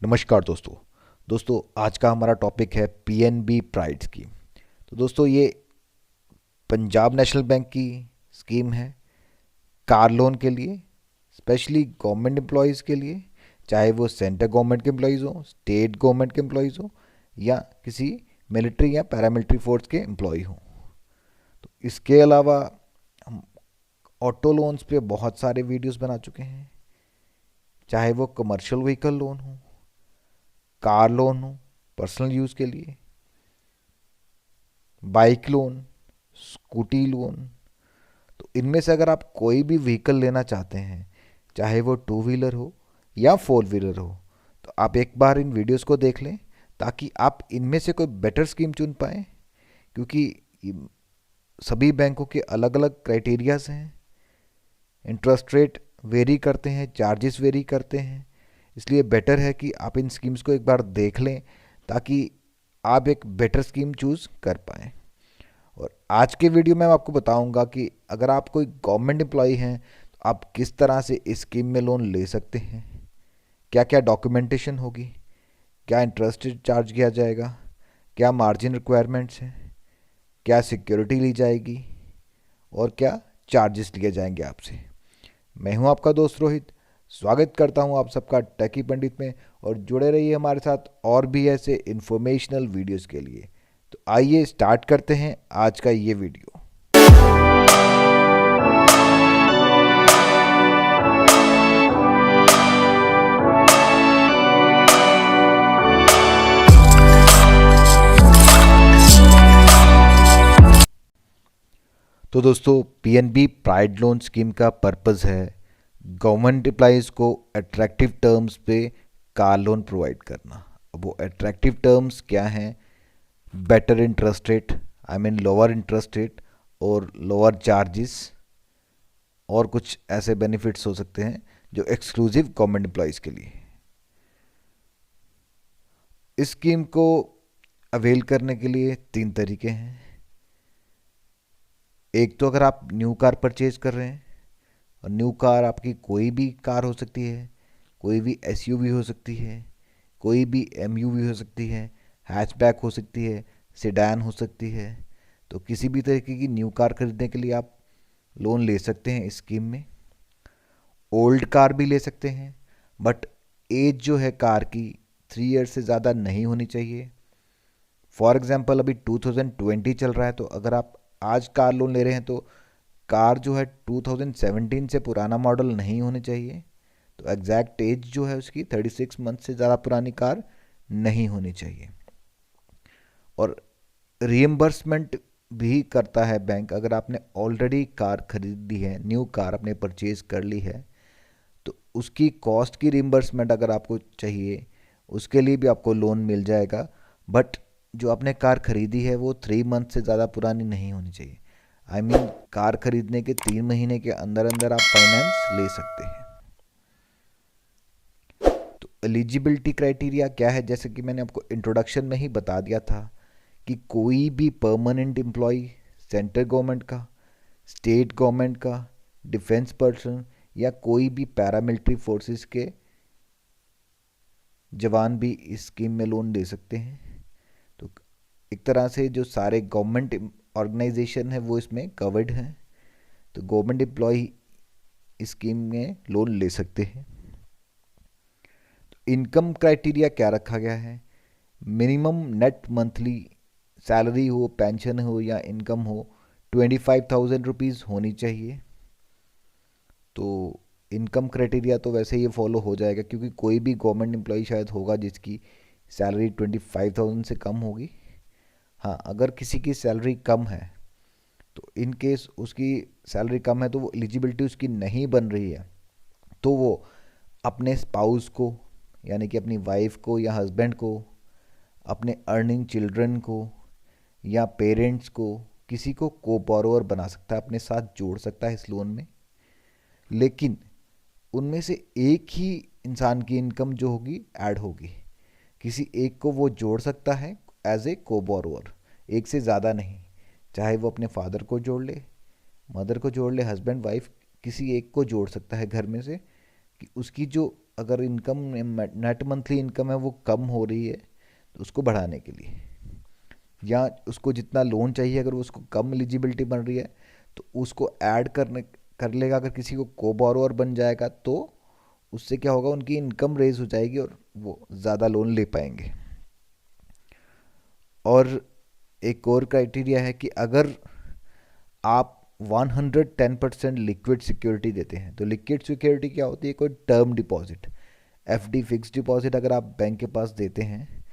नमस्कार दोस्तों। आज का हमारा टॉपिक है पीएनबी प्राइड स्कीम। तो दोस्तों ये पंजाब नेशनल बैंक की स्कीम है कार लोन के लिए, स्पेशली गवर्नमेंट एम्प्लॉयज़ के लिए, चाहे वो सेंट्रल गवर्नमेंट के एम्प्लॉयज़ हो, स्टेट गवर्नमेंट के एम्प्लॉयज़ हो या किसी मिलिट्री या पैरामिलिट्री फोर्स के एम्प्लॉय हो। तो इसके अलावा हम ऑटो लोन्स पे बहुत सारे वीडियोस बना चुके हैं, चाहे वो कमर्शियल व्हीकल लोन हो, कार लोन हो पर्सनल यूज़ के लिए, बाइक लोन, स्कूटी लोन। तो इनमें से अगर आप कोई भी व्हीकल लेना चाहते हैं, चाहे वो टू व्हीलर हो या फोर व्हीलर हो, तो आप एक बार इन वीडियोस को देख लें ताकि आप इनमें से कोई बेटर स्कीम चुन पाएँ। क्योंकि सभी बैंकों के अलग अलग क्राइटेरियाज हैं, इंटरेस्ट रेट वेरी करते हैं, चार्जेस वेरी करते हैं। इसलिए बेटर है कि आप इन स्कीम्स को एक बार देख लें ताकि आप एक बेटर स्कीम चूज़ कर पाएँ। और आज के वीडियो में मैं आपको बताऊंगा कि अगर आप कोई गवर्नमेंट एम्प्लॉय हैं तो आप किस तरह से इस स्कीम में लोन ले सकते हैं, क्या क्या डॉक्यूमेंटेशन होगी, क्या इंटरेस्ट चार्ज किया जाएगा, क्या मार्जिन रिक्वायरमेंट्स हैं, क्या सिक्योरिटी ली जाएगी और क्या चार्जेस लिए जाएंगे आपसे। मैं हूं आपका दोस्त रोहित, स्वागत करता हूं आप सबका टेकी पंडित में। और जुड़े रहिए हमारे साथ और भी ऐसे इंफॉर्मेशनल वीडियोस के लिए। तो आइए स्टार्ट करते हैं आज का ये वीडियो। तो दोस्तों पीएनबी प्राइड लोन स्कीम का पर्पस है गवर्नमेंट एम्प्लॉइज़ को अट्रैक्टिव टर्म्स पे कार लोन प्रोवाइड करना। अब वो अट्रैक्टिव टर्म्स क्या हैं? Better interest rate, I mean lower interest rate और लोअर चार्जेस, और कुछ ऐसे बेनिफिट्स हो सकते हैं जो एक्सक्लूसिव गवर्नमेंट एम्प्लॉइज़ के लिए। इस स्कीम को अवेल करने के लिए तीन तरीके हैं। एक तो अगर आप न्यू कार परचेज कर रहे हैं, और न्यू कार आपकी कोई भी कार हो सकती है, कोई भी एसयूवी हो सकती है, कोई भी एमयूवी हो सकती है, हैचबैक हो सकती है, सेडान हो सकती है। तो किसी भी तरीके की न्यू कार खरीदने के लिए आप लोन ले सकते हैं इस स्कीम में। ओल्ड कार भी ले सकते हैं, बट एज जो है कार की 3 ईयर से ज़्यादा नहीं होनी चाहिए। फॉर एग्जांपल अभी 2020 चल रहा है, तो अगर आप आज कार लोन ले रहे हैं तो कार जो है 2017 से पुराना मॉडल नहीं होने चाहिए। तो एग्जैक्ट एज जो है उसकी 36 मंथ से ज़्यादा पुरानी कार नहीं होनी चाहिए। और रीएम्बर्समेंट भी करता है बैंक। अगर आपने ऑलरेडी कार खरीद ली है, न्यू कार आपने परचेज कर ली है, तो उसकी कॉस्ट की रीम्बर्समेंट अगर आपको चाहिए, उसके लिए भी आपको लोन मिल जाएगा। बट जो आपने कार खरीदी है वो 3 मंथ से ज़्यादा पुरानी नहीं होनी चाहिए। आई मीन कार खरीदने के 3 महीने के अंदर अंदर आप फाइनेंस ले सकते हैं। तो एलिजिबिलिटी क्राइटेरिया क्या है? जैसे कि मैंने आपको इंट्रोडक्शन में ही बता दिया था कि कोई भी परमानेंट एम्प्लॉय, सेंट्रल गवर्नमेंट का, स्टेट गवर्नमेंट का, डिफेंस पर्सन या कोई भी पैरामिलिट्री फोर्सेस के जवान भी इस स्कीम में लोन ले सकते हैं। तो एक तरह से जो सारे गवर्नमेंट ऑर्गेनाइजेशन है वो इसमें कवर्ड हैं। तो गवर्नमेंट एम्प्लॉय इस स्कीम में लोन ले सकते हैं। तो इनकम क्राइटेरिया क्या रखा गया है? मिनिमम नेट मंथली सैलरी हो, पेंशन हो या इनकम हो 25,000 रुपीज़ होनी चाहिए। तो इनकम क्राइटेरिया तो वैसे ये फॉलो हो जाएगा, क्योंकि कोई भी गवर्नमेंट एम्प्लॉय शायद होगा जिसकी सैलरी 25,000 से कम होगी। हाँ, अगर किसी की सैलरी कम है, तो इन केस उसकी सैलरी कम है तो वो एलिजिबिलिटी उसकी नहीं बन रही है, तो वो अपने स्पाउस को, यानी कि अपनी वाइफ को या हस्बैंड को, अपने अर्निंग चिल्ड्रन को या पेरेंट्स को, किसी को बोरोवर बना सकता है, अपने साथ जोड़ सकता है इस लोन में। लेकिन उनमें से एक ही इंसान की इनकम जो होगी ऐड होगी। किसी एक को वो जोड़ सकता है एज ए को बोरोवर, एक से ज़्यादा नहीं। चाहे वो अपने फादर को जोड़ ले, मदर को जोड़ ले, हस्बैंड वाइफ, किसी एक को जोड़ सकता है घर में से, कि उसकी जो अगर इनकम नेट मंथली इनकम है वो कम हो रही है तो उसको बढ़ाने के लिए, या उसको जितना लोन चाहिए अगर उसको कम एलिजिबिलिटी बन रही है तो उसको ऐड कर लेगा। अगर किसी को बोरोअर बन जाएगा तो उससे क्या होगा, उनकी इनकम रेज हो जाएगी और वो ज़्यादा लोन ले पाएंगे। और एक और क्राइटेरिया है कि अगर आप 110% लिक्विड सिक्योरिटी देते हैं, तो लिक्विड सिक्योरिटी क्या होती है, कोई term deposit, FD fix deposit अगर आप बैंक के पास देते हैं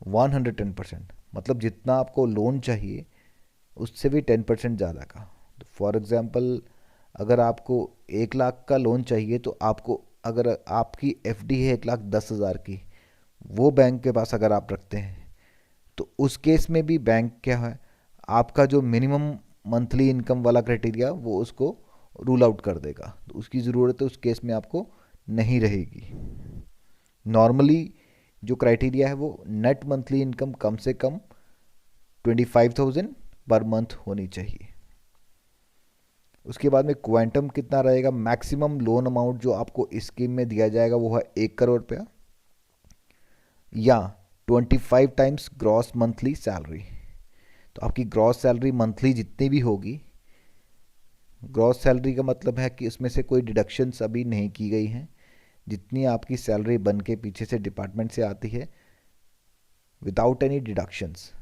110%, मतलब जितना आपको लोन चाहिए उससे भी 10% ज़्यादा का। तो फॉर एग्ज़ाम्पल अगर आपको 1 लाख का लोन चाहिए तो आपको, अगर आपकी एफडी है 1,10,000 की, वो बैंक के पास अगर आप रखते हैं तो उस केस में भी बैंक क्या है, आपका जो मिनिमम मंथली इनकम वाला क्राइटेरिया वो उसको रूल आउट कर देगा, तो उसकी ज़रूरत है उस केस में आपको नहीं रहेगी। नॉर्मली जो क्राइटेरिया है वो नेट मंथली इनकम कम से कम 25,000 पर मंथ होनी चाहिए। उसके बाद में क्वांटम कितना रहेगा, मैक्सिमम लोन अमाउंट जो आपको इस स्कीम में दिया जाएगा वो है 1 करोड़ रुपया, या 25 टाइम्स ग्रॉस मंथली सैलरी। तो आपकी ग्रॉस सैलरी मंथली जितनी भी होगी, ग्रॉस सैलरी का मतलब है कि उसमें से कोई डिडक्शंस अभी नहीं की गई हैं, जितनी आपकी सैलरी बन के पीछे से डिपार्टमेंट से आती है विदाउट एनी डिडक्शंस,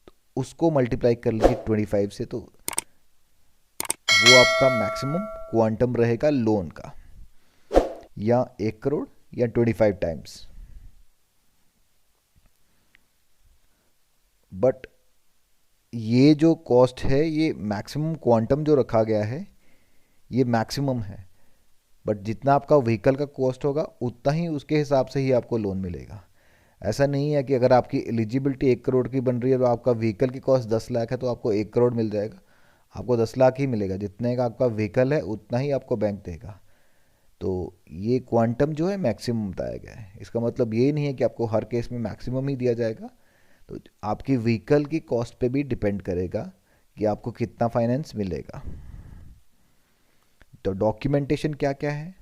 तो उसको मल्टीप्लाई कर लीजिए 25 से, तो वो आपका मैक्सिमम क्वांटम रहेगा लोन का, या 1 करोड़ या 25 टाइम्स। बट ये जो कॉस्ट है, ये मैक्सिमम क्वांटम जो रखा गया है ये मैक्सिमम है, बट जितना आपका व्हीकल का कॉस्ट होगा उतना ही उसके हिसाब से ही आपको लोन मिलेगा। ऐसा नहीं है कि अगर आपकी एलिजिबिलिटी 1 करोड़ की बन रही है तो आपका व्हीकल की कॉस्ट 10 लाख है तो आपको 1 करोड़ मिल जाएगा, आपको 10 लाख ही मिलेगा, जितने का आपका व्हीकल है उतना ही आपको बैंक देगा। तो ये क्वांटम जो है मैक्सिमम बताया गया है, इसका मतलब ये नहीं है कि आपको हर केस में मैक्सिमम ही दिया जाएगा। तो आपकी व्हीकल की कॉस्ट पे भी डिपेंड करेगा कि आपको कितना फाइनेंस मिलेगा। तो डॉक्यूमेंटेशन क्या क्या है,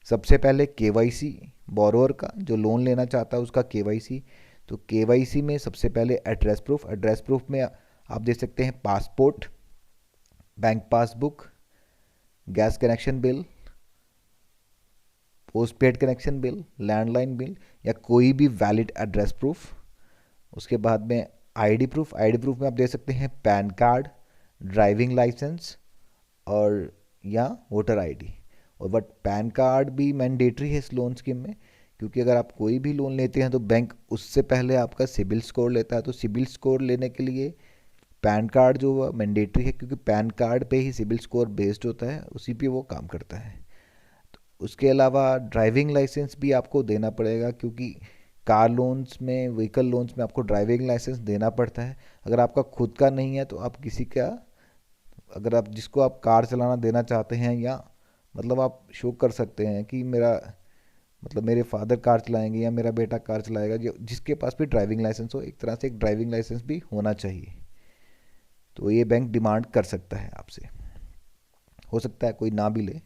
सबसे पहले केवाईसी, बोरोअर का जो लोन लेना चाहता है उसका केवाईसी। तो केवाईसी में सबसे पहले एड्रेस प्रूफ, एड्रेस प्रूफ में आप दे सकते हैं passport, bank passbook, gas connection bill, post paid connection bill, landline bill, या कोई भी वैलिड एड्रेस प्रूफ। उसके बाद में आईडी प्रूफ, आईडी प्रूफ में आप दे सकते हैं पैन कार्ड, ड्राइविंग लाइसेंस और या वोटर आईडी। और बट पैन कार्ड भी मैंडेटरी है इस लोन स्कीम में, क्योंकि अगर आप कोई भी लोन लेते हैं तो बैंक उससे पहले आपका सिबिल स्कोर लेता है, तो सिबिल स्कोर लेने के लिए पैन कार्ड जो मैंडेटरी है, क्योंकि पैन कार्ड पे ही सिबिल स्कोर बेस्ड होता है, उसी पे वो काम करता है। तो उसके अलावा ड्राइविंग लाइसेंस भी आपको देना पड़ेगा, क्योंकि कार लोन्स में, व्हीकल लोन्स में आपको ड्राइविंग लाइसेंस देना पड़ता है। अगर आपका खुद का नहीं है तो आप किसी का, अगर आप जिसको आप कार चलाना देना चाहते हैं, या मतलब आप शो कर सकते हैं कि मेरा, मतलब मेरे फादर कार चलाएंगे या मेरा बेटा कार चलाएगा, जो जिसके पास भी ड्राइविंग लाइसेंस हो, एक तरह से एक ड्राइविंग लाइसेंस भी होना चाहिए। तो ये बैंक डिमांड कर सकता है आपसे, हो सकता है कोई ना भी ले।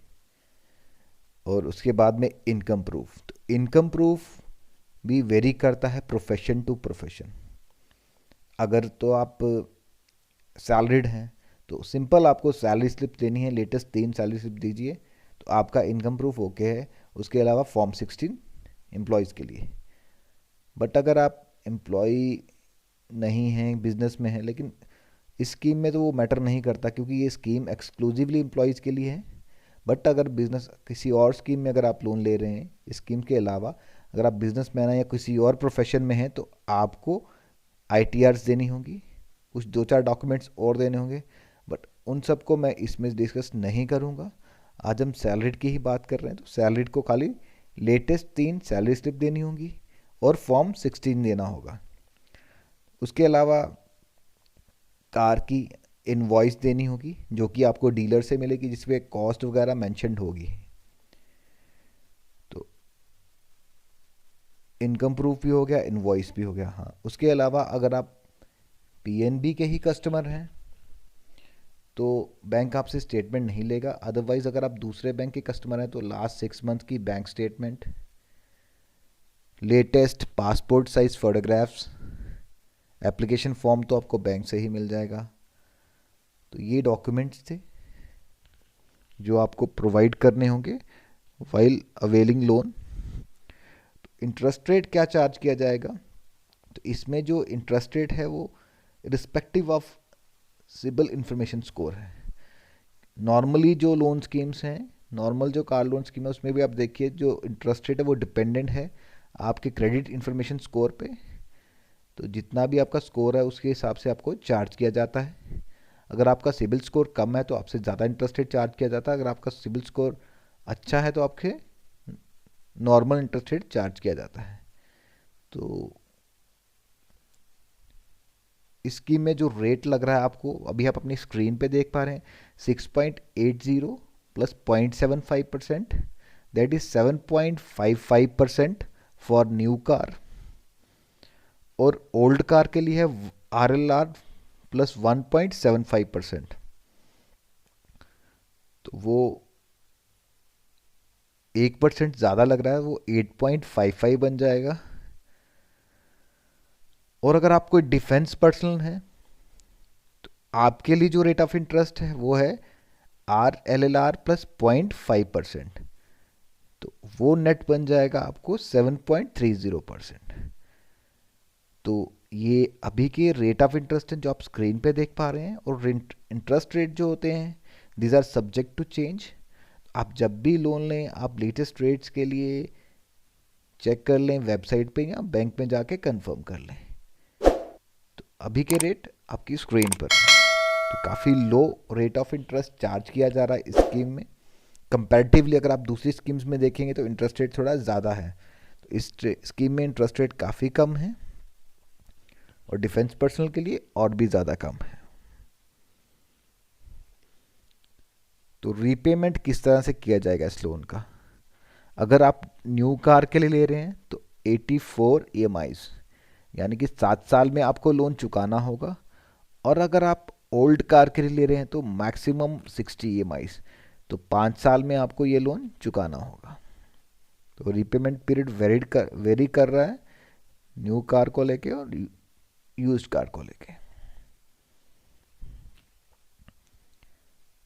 और उसके बाद में इनकम प्रूफ, तो इनकम प्रूफ भी वेरी करता है प्रोफेशन टू प्रोफेशन। अगर तो आप सैलरीड हैं तो सिंपल आपको सैलरी स्लिप देनी है, लेटेस्ट 3 सैलरी स्लिप दीजिए तो आपका इनकम प्रूफ ओके है। उसके अलावा फॉर्म 16 एम्प्लॉयज़ के लिए। बट अगर आप एम्प्लॉय नहीं हैं, बिजनेस में हैं, लेकिन इस स्कीम में तो वो मैटर नहीं करता, क्योंकि ये स्कीम एक्सक्लूसिवली एम्प्लॉयज़ के लिए है। बट अगर बिजनेस किसी और स्कीम में अगर आप लोन ले रहे हैं इस स्कीम के अलावा, अगर आप बिजनेस मैन हैं या किसी और प्रोफेशन में हैं, तो आपको ITRs देनी होगी, कुछ 2-4 डॉक्यूमेंट्स और देने होंगे, बट उन सबको मैं इसमें डिस्कस नहीं करूँगा। आज हम सैलरीड की ही बात कर रहे हैं, तो सैलरीड को खाली लेटेस्ट 3 सैलरी स्लिप देनी होगी और फॉर्म 16 देना होगा। उसके अलावा कार की इनवॉइस देनी होगी, जो कि आपको डीलर से मिलेगी, जिसपे कॉस्ट वगैरह मेंशन्ड होगी। तो इनकम प्रूफ भी हो गया, इनवॉइस भी हो गया। हाँ, उसके अलावा अगर आप PNB के ही कस्टमर हैं तो बैंक आपसे स्टेटमेंट नहीं लेगा। अदरवाइज़ अगर आप दूसरे बैंक के कस्टमर हैं तो लास्ट 6 मंथ की bank statement latest passport size photographs, application form तो आपको बैंक से ही मिल जाएगा। तो ये डॉक्यूमेंट्स थे जो आपको प्रोवाइड करने होंगे while availing loan. Interest rate क्या चार्ज किया जाएगा? तो इसमें जो इंटरेस्ट रेट है वो respective of CIBIL information score है। नॉर्मली जो लोन स्कीम्स हैं, नॉर्मल जो कार लोन स्कीम है उसमें भी आप देखिए जो इंटरेस्ट रेट है वो डिपेंडेंट है आपके क्रेडिट इंफॉर्मेशन स्कोर पे। तो जितना भी आपका स्कोर है उसके हिसाब से आपको चार्ज किया जाता है। अगर आपका सिबिल स्कोर कम है तो आपसे ज़्यादा इंटरेस्ट रेट चार्ज किया जाता है, अगर आपका सिबिल स्कोर अच्छा है तो आपके नॉर्मल इंटरेस्ट रेट चार्ज किया जाता है। तो इस स्कीम में जो रेट लग रहा है आपको, अभी आप अपनी स्क्रीन पे देख पा रहे हैं, 6.80 plus 0.75%, that is 7.55% for new car. और ओल्ड कार के लिए है RLR प्लस 1.75%। तो वो 1% ज़्यादा लग रहा है, वो 8.55 बन जाएगा। और अगर आप कोई डिफेंस पर्सनल है तो आपके लिए जो रेट ऑफ इंटरेस्ट है वो है RLLR प्लस 0.5%। तो वो नेट बन जाएगा आपको 7.30%। तो ये अभी के रेट ऑफ इंटरेस्ट हैं जो आप स्क्रीन पे देख पा रहे हैं। और इंटरेस्ट रेट जो होते हैं these are subject to change. आप जब भी लोन लें आप लेटेस्ट रेट्स के लिए चेक कर लें वेबसाइट पे या बैंक में जाके कंफर्म कर लें। तो अभी के रेट आपकी स्क्रीन पर है। तो काफ़ी लो रेट ऑफ इंटरेस्ट चार्ज किया जा रहा है इस स्कीम में। कंपैरेटिवली अगर आप दूसरी स्कीम्स में देखेंगे तो इंटरेस्ट रेट थोड़ा ज़्यादा है। तो इस स्कीम में इंटरेस्ट रेट काफ़ी कम है और डिफेंस पर्सनल के लिए और भी ज़्यादा कम है। तो रीपेमेंट किस तरह से किया जाएगा इस लोन का? अगर आप न्यू कार के लिए ले रहे हैं तो 84 EMIs, यानी कि 7 साल में आपको लोन चुकाना होगा। और अगर आप ओल्ड कार के लिए ले रहे हैं तो मैक्सिमम 60 EMIs, तो 5 साल में आपको ये लोन चुकाना होगा। तो रीपेमेंट पीरियड वेरी कर रहा है न्यू कार को लेके और यूज्ड कार को लेके।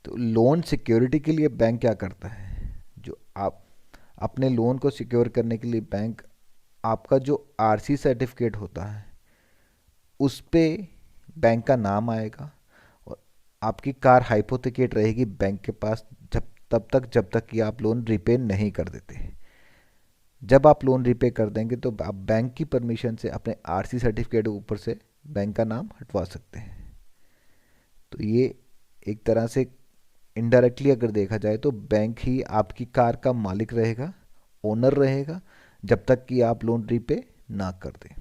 तो लोन सिक्योरिटी के लिए बैंक क्या करता है? जो आप अपने लोन को सिक्योर करने के लिए बैंक आपका जो RC सर्टिफिकेट होता है उस पे बैंक का नाम आएगा और आपकी कार हाइपोथेकेट रहेगी बैंक के पास जब तक कि आप लोन रिपे नहीं कर देते। जब आप लोन रिपे कर देंगे तो आप बैंक की परमिशन से अपने RC सर्टिफिकेट ऊपर से बैंक का नाम हटवा सकते हैं। तो ये एक तरह से इनडायरेक्टली अगर देखा जाए तो बैंक ही आपकी कार का मालिक रहेगा, ओनर रहेगा, जब तक कि आप लोन रीपे ना कर दें।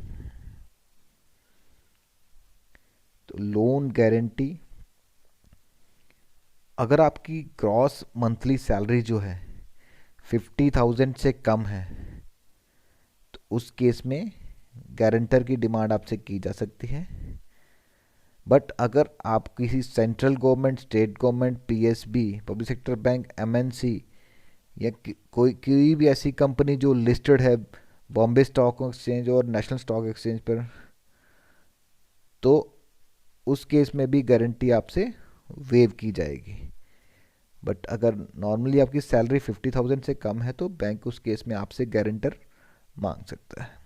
तो लोन गारंटी, अगर आपकी ग्रॉस मंथली सैलरी जो है 50,000 से कम है तो उस केस में गारंटर की डिमांड आपसे की जा सकती है। बट अगर आप किसी central government, state government, PSB, public sector bank, MNC या कोई भी ऐसी कंपनी जो लिस्टेड है बॉम्बे स्टॉक एक्सचेंज और नेशनल स्टॉक एक्सचेंज पर, तो उस केस में भी गारंटी आपसे वेव की जाएगी। बट अगर नॉर्मली आपकी सैलरी 50,000 से कम है तो बैंक उस केस में आपसे गारंटर मांग सकता है।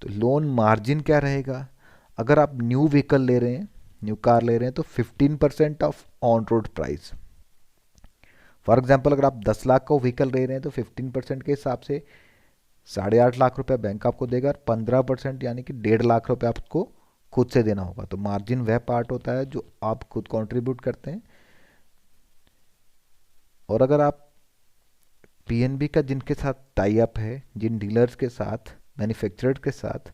तो लोन मार्जिन क्या रहेगा? अगर आप न्यू व्हीकल ले रहे हैं, न्यू कार ले रहे हैं तो 15% of on road price. For example अगर आप 10 लाख का व्हीकल ले रहे हैं तो 15% के हिसाब से 8.5 लाख रुपए बैंक आपको देगा और 15% यानी कि 1.5 लाख रुपए आपको खुद से देना होगा। तो मार्जिन वह पार्ट होता है जो आप खुद कंट्रीब्यूट करते हैं। और अगर आप PNB का जिनके साथ टाई अप है, जिन डीलर्स के साथ, मैन्युफैक्चरर के साथ,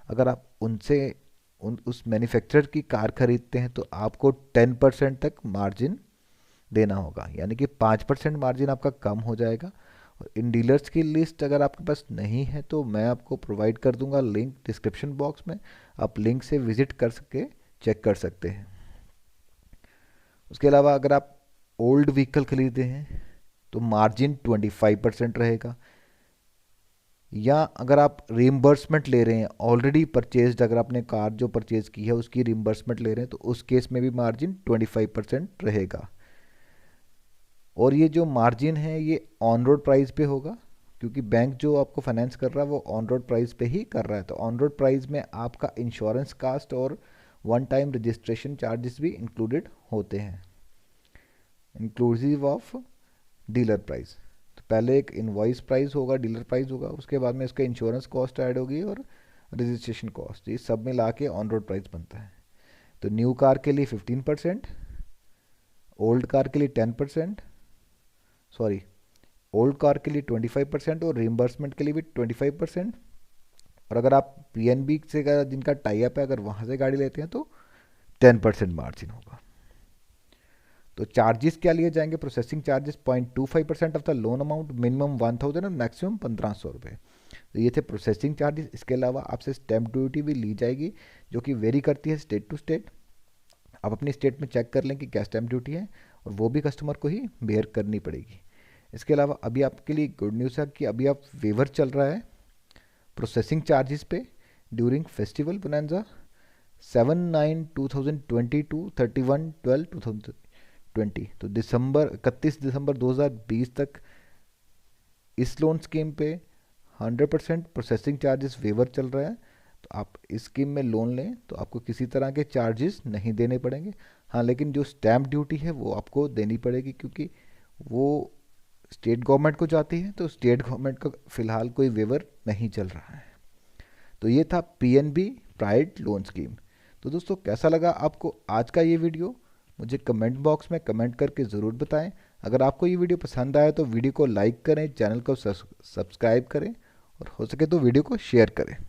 अगर आप उनसे उस मैन्युफैक्चरर की कार खरीदते हैं तो आपको 10% तक मार्जिन देना होगा, यानी कि 5% मार्जिन आपका कम हो जाएगा। और इन डीलर्स की लिस्ट अगर आपके पास नहीं है तो मैं आपको प्रोवाइड कर दूंगा लिंक डिस्क्रिप्शन बॉक्स में, आप लिंक से विजिट कर सके चेक कर सकते हैं। उसके अलावा अगर आप ओल्ड व्हीकल खरीदे हैं तो मार्जिन 25% रहेगा। या अगर आप रिम्बर्समेंट ले रहे हैं, ऑलरेडी परचेज्ड, अगर आपने कार जो परचेज की है उसकी रिम्बर्समेंट ले रहे हैं, तो उस केस में भी मार्जिन 25% रहेगा। और ये जो मार्जिन है ये ऑन रोड प्राइस पे होगा, क्योंकि बैंक जो आपको फाइनेंस कर रहा है वो ऑन रोड प्राइस पे ही कर रहा है। तो ऑन रोड प्राइस में आपका इंश्योरेंस कास्ट और वन टाइम रजिस्ट्रेशन चार्जेस भी इंक्लूडेड होते हैं, इंक्लूसिव ऑफ डीलर प्राइस। तो पहले एक इनवॉइस प्राइस होगा, डीलर प्राइस होगा, उसके बाद में इसका इंश्योरेंस कॉस्ट ऐड होगी और रजिस्ट्रेशन कॉस्ट, ये सब मिला के ऑन रोड प्राइस बनता है। तो न्यू कार के लिए 15%, ओल्ड कार के लिए 10%, सॉरी ओल्ड कार के लिए 25% और रिम्बर्समेंट के लिए भी 25%। और अगर आप पीएनबी से जिनका टाई अप है, अगर वहाँ से गाड़ी लेते हैं तो 10% मार्जिन होगा। तो चार्जेस क्या लिए जाएंगे? Processing charges 0.25% of the loan amount, minimum 1000 और मैक्सिमम 1500 रुपये। तो ये थे प्रोसेसिंग चार्जेस। इसके अलावा आपसे स्टैम्प ड्यूटी भी ली जाएगी, जो कि वेरी करती है स्टेट टू स्टेट। आप अपनी स्टेट में चेक कर लें कि क्या स्टैम्प ड्यूटी है, और वो भी कस्टमर को ही बेयर करनी पड़ेगी। इसके अलावा अभी आपके लिए गुड न्यूज़ है कि अभी आप वेवर चल रहा है प्रोसेसिंग चार्जेस पे ड्यूरिंग फेस्टिवल बोनांजा 7/9/2020 टू 31/12/2020। तो 31 दिसंबर 2020 तक इस लोन स्कीम पे 100% प्रोसेसिंग चार्जेस वेवर चल रहा है। तो आप इस स्कीम में लोन लें तो आपको किसी तरह के चार्जेस नहीं देने पड़ेंगे। हाँ, लेकिन जो स्टैम्प ड्यूटी है वो आपको देनी पड़ेगी, क्योंकि वो स्टेट गवर्नमेंट को जाती है, तो स्टेट गवर्नमेंट का फ़िलहाल कोई वेवर नहीं चल रहा है। तो ये था पीएनबी प्राइवेट लोन स्कीम। तो दोस्तों, कैसा लगा आपको आज का ये वीडियो? मुझे कमेंट बॉक्स में कमेंट करके ज़रूर बताएं। अगर आपको ये वीडियो पसंद आया तो वीडियो को लाइक करें, चैनल को सब्सक्राइब करें, और हो सके तो वीडियो को शेयर करें।